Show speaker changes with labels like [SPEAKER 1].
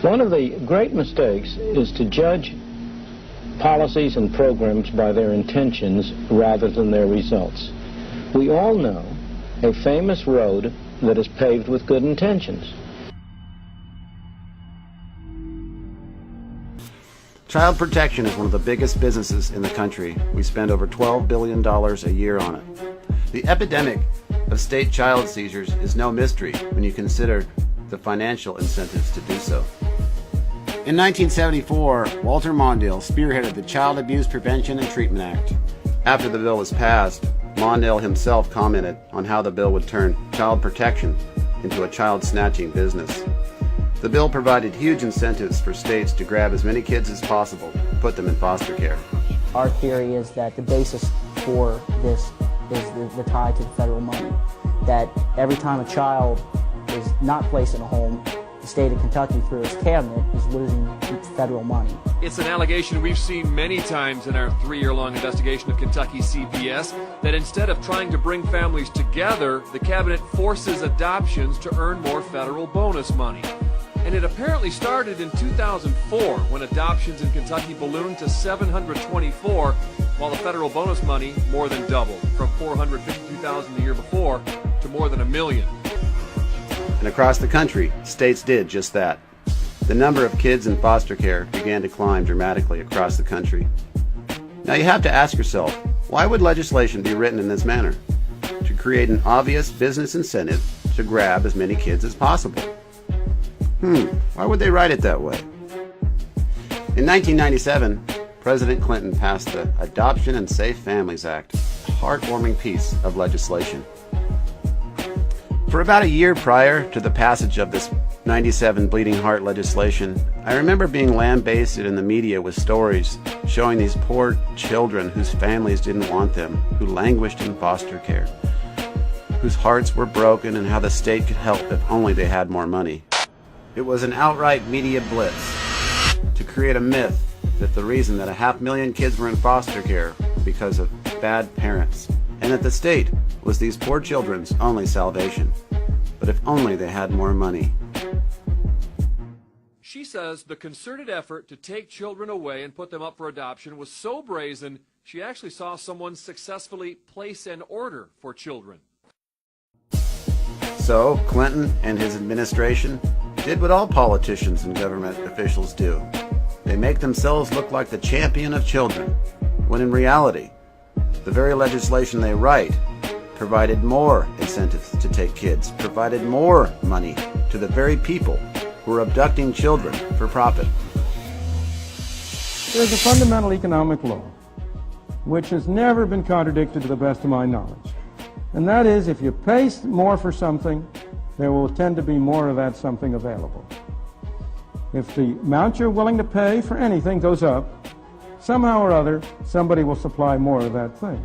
[SPEAKER 1] One of the great mistakes is to judge policies and programs by their intentions rather than their results. We all know a famous road that is paved with good intentions.
[SPEAKER 2] Child protection is one of the biggest businesses in the country. We spend over $12 billion a year on it. The epidemic of state child seizures is no mystery when you consider the financial incentives to do so. In 1974, Walter Mondale spearheaded the Child Abuse Prevention and Treatment Act. After the bill was passed, Mondale himself commented on how the bill would turn child protection into a child snatching business. The bill provided huge incentives for states to grab as many kids as possible and put them in foster care.
[SPEAKER 3] Our theory is that the basis for this is the tie to the federal money. That every time a child is not placed in a home, the state of Kentucky, through its cabinet, is losing federal money.
[SPEAKER 4] It's an allegation we've seen many times in our 3-year-long investigation of Kentucky CPS, that instead of trying to bring families together, the cabinet forces adoptions to earn more federal bonus money. And it apparently started in 2004 when adoptions in Kentucky ballooned to 724, while the federal bonus money more than doubled, from $452,000 the year before to more than $1 million.
[SPEAKER 2] And across the country, states did just that. The number of kids in foster care began to climb dramatically across the country. Now you have to ask yourself, why would legislation be written in this manner? To create an obvious business incentive to grab as many kids as possible. Why would they write it that way? In 1997, President Clinton passed the Adoption and Safe Families Act, a heartwarming piece of legislation. For about a year prior to the passage of this 97 Bleeding Heart legislation, I remember being lambasted in the media with stories showing these poor children whose families didn't want them, who languished in foster care, whose hearts were broken, and how the state could help if only they had more money. It was an outright media blitz to create a myth that the reason that 500,000 kids were in foster care was because of bad parents, and that the state was these poor children's only salvation. But if only they had more money.
[SPEAKER 4] She says the concerted effort to take children away and put them up for adoption was so brazen, she actually saw someone successfully place an order for children.
[SPEAKER 2] So Clinton and his administration did what all politicians and government officials do. They make themselves look like the champion of children, when in reality, the very legislation they write provided more incentives to take kids, provided more money to the very people who are abducting children for profit.
[SPEAKER 5] There's a fundamental economic law which has never been contradicted to the best of my knowledge. And that is, if you pay more for something, there will tend to be more of that something available. If the amount you're willing to pay for anything goes up, somehow or other, somebody will supply more of that thing.